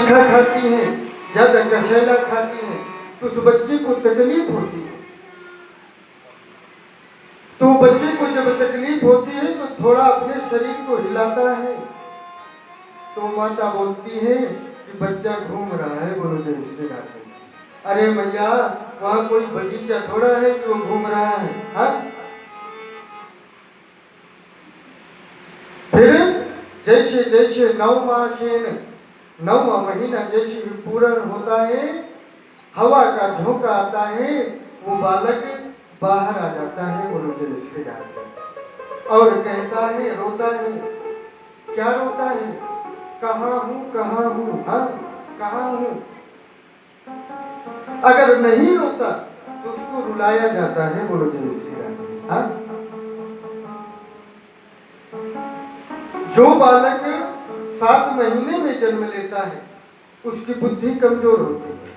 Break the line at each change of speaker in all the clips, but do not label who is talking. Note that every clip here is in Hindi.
तीखा खाती हैं, ज्यादा कसेला खाती हैं, तो उस बच्चे को तकलीफ होती है। तो बच्चे को जब तकलीफ होती है तो थोड़ा अपने शरीर को हिलाता है, तो माता बोलती है कि बच्चा घूम रहा है। बोलो जय श्री राम। अरे मैया, वहां कोई बगीचा थोड़ा है कि वो घूम रहा है। हाँ, फिर जैसे जैसे 9वां महीना जैसे ही पूर्ण होता है, हवा का झोंका आता है, वो बालक बाहर आ जाता है। बोलो जय श्री राम। और कहता है, रोता है। क्या रोता है? कहाँ हूँ, कहाँ हूँ, हाँ कहाँ हूँ। अगर नहीं रोता तो उसको रुलाया जाता है। बोलो जय श्री राम। हाँ, जो बालक 7 महीने में जन्म लेता है उसकी बुद्धि कमजोर होती है,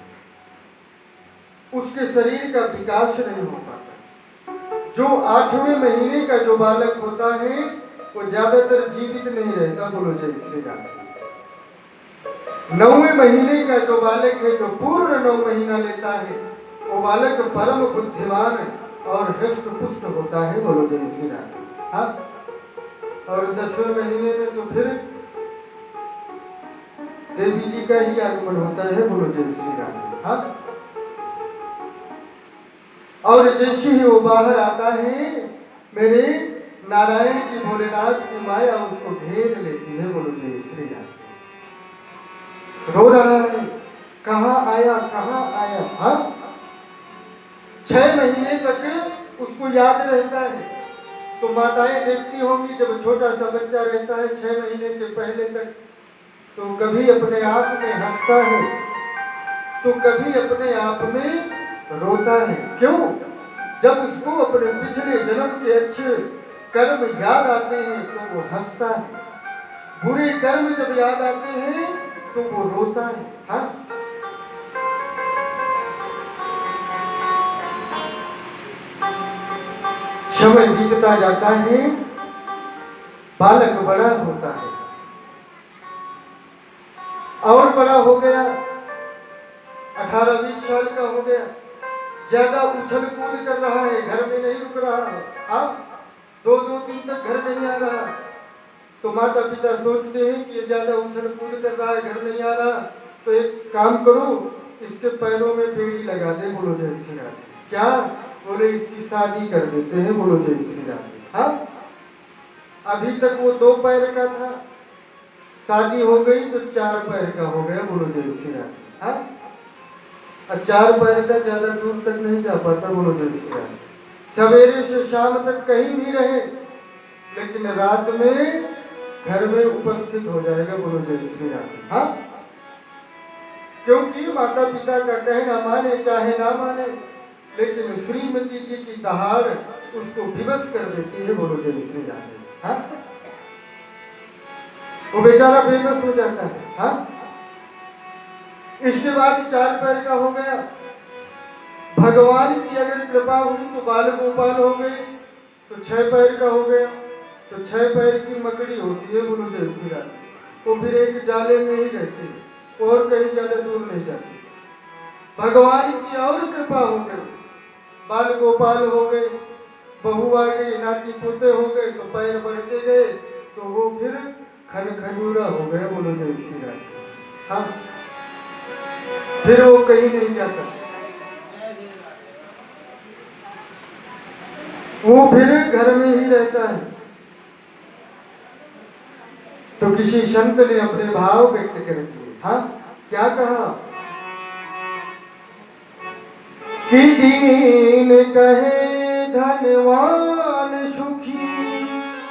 उसके शरीर का विकास नहीं हो पाता। जो 8वें महीने का जो बालक होता है वो ज्यादातर जीवित नहीं रहता। बोलो जय श्री राम। 9वें महीने का जो बालक है, जो पूर्ण 9 महीना लेता है, वो बालक परम बुद्धिमान और हृष्ट पुष्ट होता है। बोलो जय श्री राम। हाँ, और 10वें महीने में तो फिर देवी जी का ही आगमन होता है। बोलो जय श्री राम। हाँ, और जैसे ही वो बाहर आता है, मेरे नारायण की, भोलेनाथ की माया उसको घेर लेती है। बोलो जय श्री राम। रो रहा है, कहाँ आया, कहाँ आया। हाँ, 6 महीने तक उसको याद रहता है। तो माताएं देखती होंगी, जब छोटा सा बच्चा रहता है 6 महीने के पहले तक, तो कभी अपने आप में हंसता है, तो कभी अपने आप में रोता है। क्यों? जब उसको अपने पिछले जन्म के अच्छे कर्म याद आते हैं तो वो हंसता है, बुरे कर्म जब याद आते हैं तो वो रोता है। हाँ, समय बीतता जाता है, बालक बड़ा होता है, और बड़ा हो गया, 18-20 साल का हो गया, ज्यादा उछल कूद कर रहा है, घर में नहीं रुक रहा है। हाँ, 2-2 दिन तक घर नहीं आ रहा, तो माता पिता सोचते हैं कि ये ज्यादा उछल कूद कर रहा है, घर नहीं आ रहा, तो एक काम करो, इसके पैरों में बेड़ी लगा दे। बोलो जय श्री राम। क्या? बोले इसकी शादी कर देते हैं। बोलो जय श्री राम। हाँ, अभी तक वो 2 पैर का था, शादी हो गई तो 4 पैर का हो गया। बोलो जय श्री राम। हाँ, 4 पैर का ज्यादा दूर तक नहीं जा पाता। बोलो जय श्री राम। सवेरे से शाम तक कहीं भी रहे, लेकिन रात में घर में उपस्थित हो जाएगा। बोलो जय श्री राम। हाँ, क्योंकि माता पिता का कहना माने चाहे ना माने, लेकिन श्रीमती जी की दहाड़ उसको विवश कर देती है। बोलो जय श्री राम। हाँ, वो बेचारा बेबस हो जाता है। हाँ, इसके बाद 4 पैर का हो गया। भगवान की अगर कृपा हुई तो बाल गोपाल हो गए, तो 6 पैर का हो गया, तो 6 पैर की मकड़ी होती है। बोलो जय श्री राम। वो फिर एक जाले में ही रहती है, और कहीं ज्यादा दूर नहीं जाती। भगवान की और कृपा हो गई, बाल गोपाल हो गए, बहू आ गई, नाती पोते हो गए, तो पैर बढ़ते गए, तो वो फिर खजूरा हो गया। बोलो जय श्री राम। हाँ, फिर वो कहीं नहीं जाता, वो फिर घर में ही रहता है। तो किसी संत ने अपने भाव व्यक्त कर दिए। हाँ, क्या कहा कि दीन कहे धनवान सुखी।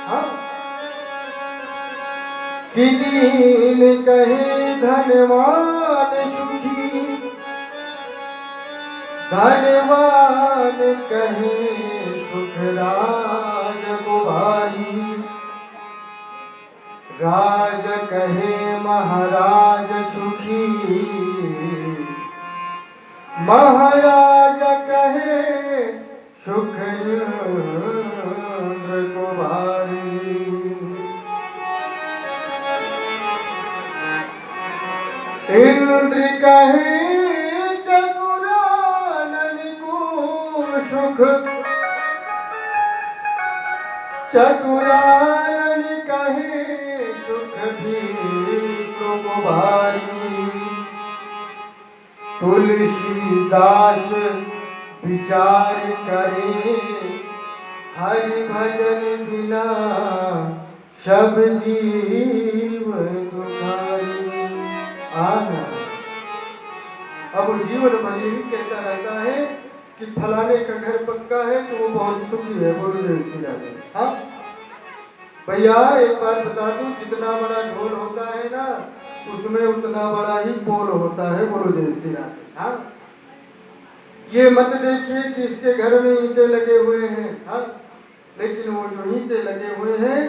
हाँ, कि दीन कहे धनवान सुखी, धनवान कहे सुख राज गुबारी, राज कहे महाराज सुखी, महाराज कहे सुख इंद्र कुमारी। इंद्र कहे चतुरानन को सुख, चतुरानन कहे सुख भी प्रभु भारी। तुलसीदास विचार करे हरि भजन बिना सब जीव दुखारी। आना अब जीवन भर यही कहता रहता है कि फलाने का घर पक्का है तो वो बहुत सुखी है, बोलो। हाँ भैया एक बात बता दूं, जितना बड़ा ढोल होता है ना उसमें उतना बड़ा ही पोल होता है, बोलो जय श्री राम। हाँ ये मत देखिए कि इसके घर में ईंटें लगे हुए हैं, हाँ लेकिन वो जो ईंटें लगे हुए हैं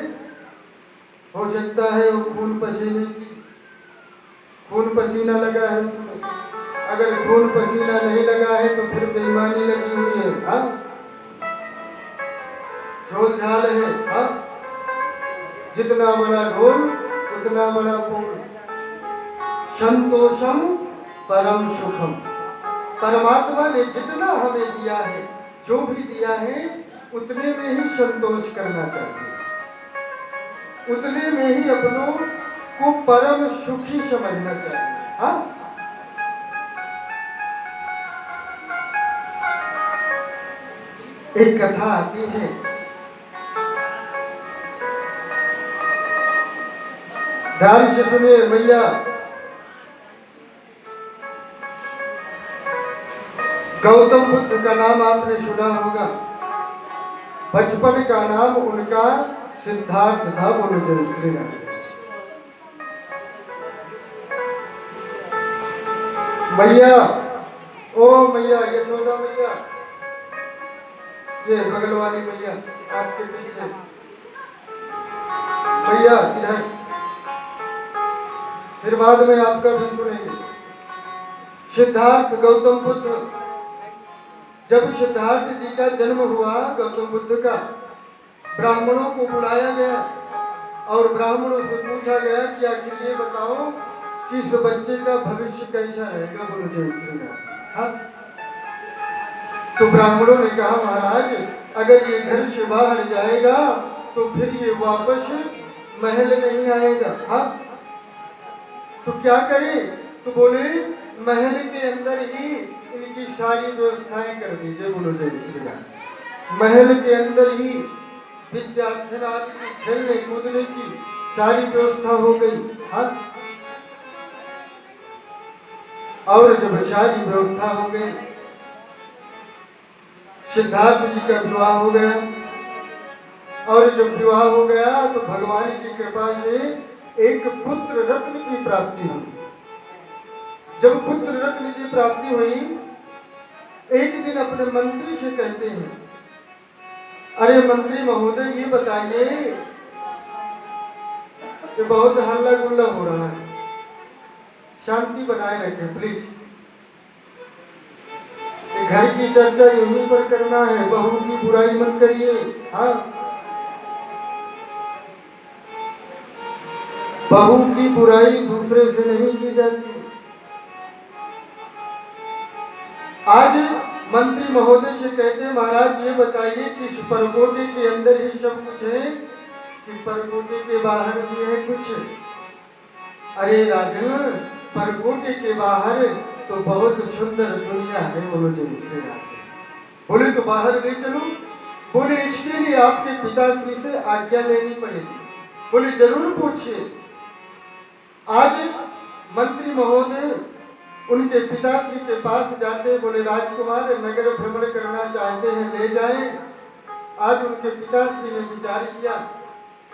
हो सकता है वो खून पसीने की, खून पसीना लगा है उसमें। अगर खून पसीना नहीं लगा है तो फिर बेईमानी लगी हुई है। हाँ ढोल झाल है, हाँ जितना बड़ा ढोल उतना बड़ा पोल। संतोषम परम सुखम, परमात्मा ने जितना हमें दिया है, जो भी दिया है उतने में ही संतोष करना चाहिए, उतने में ही अपनों को परम सुखी समझना चाहिए। हाँ एक कथा आती है, ध्यान से सुनिए मैया। गौतम बुद्ध का नाम आपने सुना होगा, बचपन का नाम उनका सिद्धार्थ था, बोलो जय श्री राम। मैया ओ मैया यशोदा मैया, ये बगल वाली मैया आपके पीछे मैया इधर, फिर बाद में आपका भी सुनेंगे। सिद्धार्थ गौतम बुद्ध, जब सिद्धार्थ जी का जन्म हुआ गौतम बुद्ध का, ब्राह्मणों को बुलाया गया और ब्राह्मणों से पूछा गया कि आखिर ये बताओ कि इस बच्चे का भविष्य कैसा रहेगा, बोलो जय श्री राम। हाँ तो ब्राह्मणों ने कहा महाराज अगर ये घर से बाहर जाएगा तो फिर ये वापस महल नहीं आएगा। हाँ तो क्या करें, तो बोले महल के अंदर ही इनकी सारी व्यवस्थाएं कर दीजिए, बोलो जय श्री राम। महल के अंदर ही विद्यार्थन आदि की खेलने कूदने की सारी व्यवस्था हो गई। हाँ और जब सारी व्यवस्था हो गई, सिद्धार्थ जी का विवाह हो गया, और जब विवाह हो गया तो भगवान की कृपा से एक पुत्र रत्न की प्राप्ति हुई। जब पुत्र रत्न की प्राप्ति हुई, एक दिन अपने मंत्री से कहते हैं, अरे मंत्री महोदय ये बताइए कि बहुत हल्ला गुल्ला हो रहा है, शांति बनाए रखें प्लीज, घर की चर्चा यहीं पर करना है, बहू की बुराई मत करिए। हाँ बहू की बुराई दूसरे से नहीं की जाती। आज मंत्री महोदय से कहते हैं महाराज ये बताइए कि इस परकोटे के अंदर ही सब कुछ है कि परकोटे के बाहर भी है कुछ। अरे राजन परकोटे के बाहर तो बहुत सुंदर दुनिया है, बोलो जय श्री राम। बोले तो बाहर ले चलो, बोले इसके लिए आपके पिताश्री से आज्ञा लेनी पड़ेगी। बोले जरूर पूछिए। आज मंत्री महोदय उनके पिताश्री के पास जाते, बोले राजकुमार नगर भ्रमण करना चाहते हैं, ले जाएं। आज उनके पिताश्री ने विचार किया,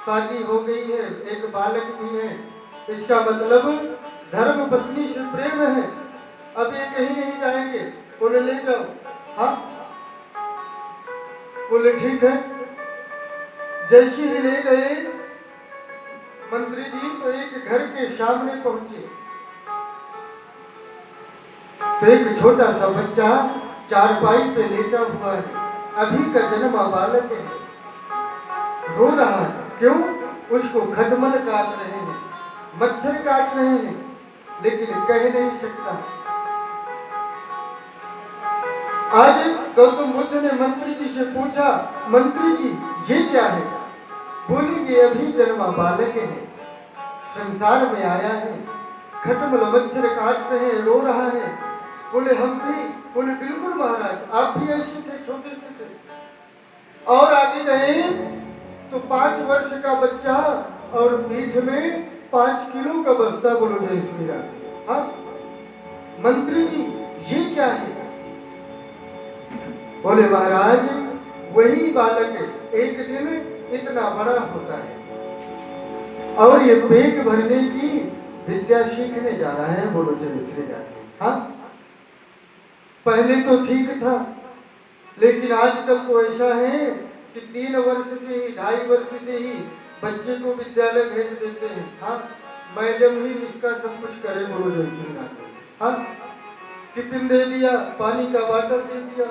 शादी हो गई है, एक बालक भी है, इसका मतलब धर्म पत्नी से प्रेम है, अब ये कहीं नहीं जाएंगे। बोले ले जाओ। हाँ बोले ठीक है। जैसे ही ले गए मंत्री जी तो एक घर के सामने पहुंचे, तो एक छोटा सा बच्चा चारपाई पे लेटा हुआ है, अभी का जन्मा बालक है, रो रहा है। क्यों? उसको खटमल काट रहे हैं, मच्छर काट रहे हैं। लेकिन कह नहीं सकता। आज गौतम बुद्ध ने मंत्री जी से पूछा, मंत्री जी ये क्या है? बोले ये अभी जन्मा बालक है, संसार में आया है, खटमल मच्छर काट रहे हैं, रो रहा है। बोले हम भी? बोले बिल्कुल महाराज, आप भी ऐसे थे, छोटे से थे। और आगे गए तो 5 वर्ष का बच्चा और पीठ में 5 किलो का बस्ता। बोलो जय श्री राम। हाँ मंत्री जी ये क्या है? बोले महाराज वही बालक एक दिन इतना बड़ा होता है और ये पेट भरने की विद्या सीखने जा रहा है। बोलो जय श्री राम। हाँ पहले तो ठीक था, लेकिन आजकल तो ऐसा है कि 3 वर्ष से ही 2.5 वर्ष से ही बच्चे को विद्यालय भेज देते हैं। हाँ मैडम ही इसका सब कुछ करे। बोलो जय श्री राम। हाँ टिफिन दे दिया, पानी का बाटल दे दिया,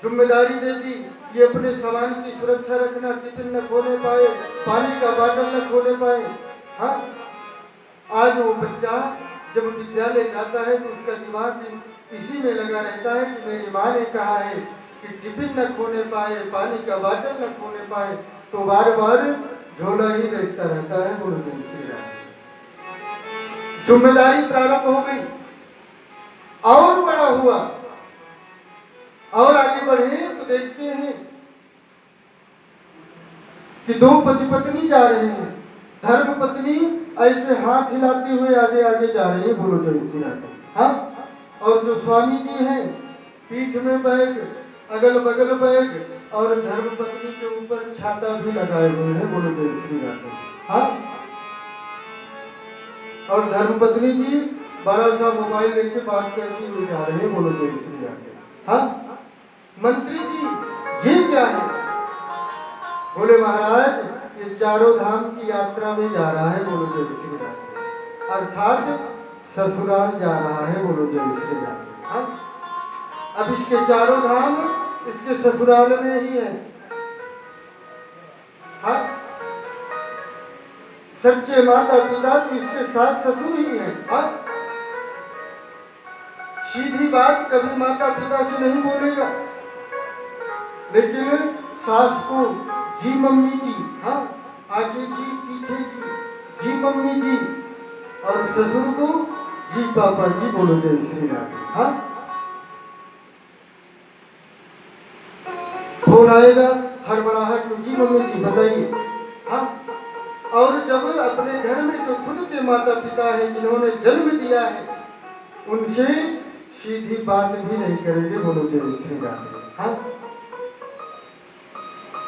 जिम्मेदारी दे दी ये अपने सामान की सुरक्षा रखना, टिफिन न खोने पाए, पानी का बाटल न खोने पाए। हाँ आज वो बच्चा जब विद्यालय जाता है तो उसका दिमाग इसी में लगा रहता है कि मेरी माँ ने कहा है कि टिफिन न खोने पाए, पानी का बाटल न खोने पाए, तो बार बार झोला ही देखता रहता है। बोलो जय श्री राम। जिम्मेदारी प्रारंभ हो गई और बड़ा हुआ और आगे बढ़े तो देखते हैं कि 2 पति पत्नी जा रहे हैं। धर्म पत्नी ऐसे हाथ हिलाते हुए आगे आगे जा रही है। बोलो जय श्री राम। हाँ और जो स्वामी जी हैं पीठ में बैग, अगल बगल बैग और धर्म पत्नी के ऊपर छाता भी लगाए हुए हैं। बोलो जय श्री राम। हाँ और धर्म पत्नी जी बड़ा सा मोबाइल लेके बात करती हुई जा रहे हैं। बोलो जय श्री राम। हाँ मंत्री जी ये क्या है? बोले महाराज ये चारों धाम की यात्रा में जा रहा है। बोलो जय श्री राम। अर्थात ससुराल जा रहा है। बोलो जय श्री राम। हाँ अब इसके चारों धाम इसके ससुराल में ही है। हाँ सच्चे माता पिता तो इसके साथ ससुर ही है। हाँ सीधी बात कभी माता पिता से नहीं बोलेगा, लेकिन सास को जी मम्मी जी, हाँ आगे जी पीछे जी, जी मम्मी जी, और ससुर को जी पापा जी। बोलो जय श्री राम। हाँ फोन आएगा हड़बड़ाहट में, जी मम्मी जी बताइए। हाँ और जब अपने घर में जो खुद के माता पिता हैं जिन्होंने जन्म दिया है उनसे सीधी बात भी नहीं करेंगे। बोलो जय श्री राम। हाँ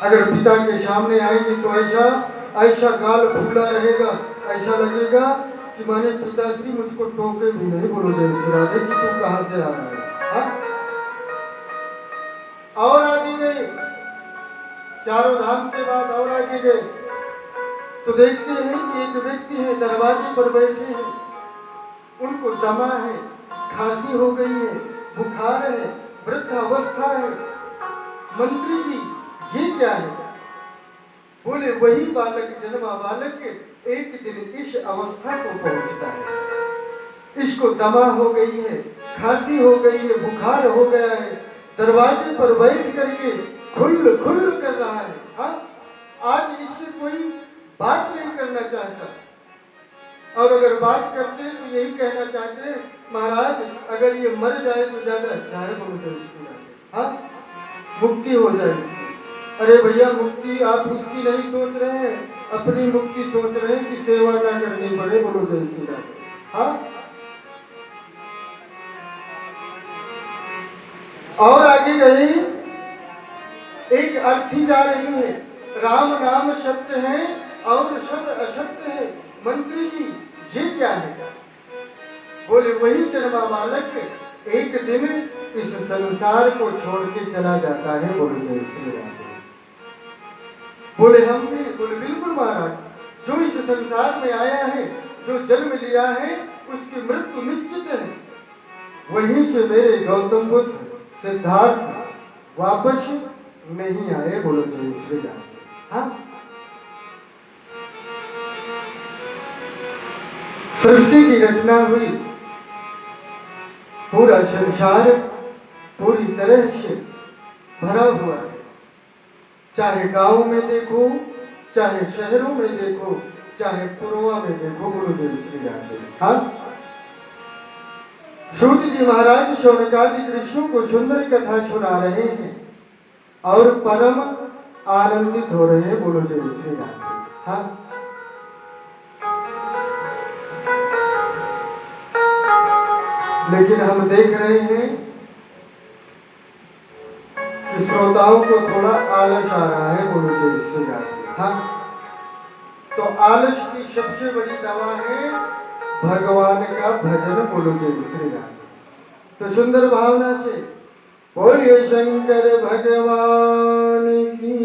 अगर पिता के सामने आएंगे तो ऐसा ऐसा गाल फूला रहेगा, ऐसा लगेगा कि मैंने पिताश्री मुझको टोके भी नहीं। बोलो जय श्री राम। कि तू कहाँ से आ रहा है? हाँ और आगे गए, चारों धाम के बाद और आगे गए तो देखते हैं कि एक व्यक्ति है दरवाजे पर बैठे हैं, उनको दमा है, खांसी हो गई है, बुखार है, वृद्धावस्था है। मंत्री जी ये क्या है? बोले वही बालक जन्मा बालक एक दिन इस अवस्था को पहुंचता है, इसको दमा हो गई है, खांसी हो गई है, बुखार हो गया है, दरवाजे पर बैठ करके खुल खुल कर रहा है। हाँ आज इससे कोई बात नहीं करना चाहता, और अगर बात करते तो यही कहना चाहते महाराज अगर ये मर जाए तो ज्यादा अच्छा है। बोलो जय श्री राम। हाँ मुक्ति हो जाएगी। अरे भैया मुक्ति आप उसकी नहीं सोच रहे हैं, अपनी मुक्ति सोच रहे हैं कि सेवा ना करनी पड़े। बोलो जय श्री राम। हाँ और आगे गए, एक अर्थी जा रही है, राम नाम सत्य है और सब असत्य है। मंत्री जी ये क्या है? बोले वही जन्मा बालक एक दिन इस संसार को छोड़ के चला जाता है। बोले जय श्री राम। बोले हम भी? बोले बिल्कुल महाराज, जो इस संसार में आया है, जो जन्म लिया है, उसकी मृत्यु निश्चित है। वहीं से मेरे गौतम बुद्ध सिद्धार्थ वापस नहीं आए। बोलो जय श्री राम। हाँ सृष्टि की रचना हुई, पूरा संसार पूरी तरह से भरा हुआ है। चाहे गांव में देखो, चाहे शहरों में देखो, चाहे पुरवा में देखो, गुरुदेव श्री राम। हाँ, सूत जी महाराज शौनकादि ऋषियों को सुंदर कथा सुना रहे हैं और परम आनंदित हो रहे हैं। बोलो जय श्री राम। हाँ, लेकिन हम देख रहे हैं कि श्रोताओं को थोड़ा आलस आ रहा है। बोलो जय श्री राम। हाँ, तो आलस की सबसे बड़ी दवा है भगवान का भजन। बोलो जय श्री राम। तो सुंदर भावना से बोलिए शंकर भगवान की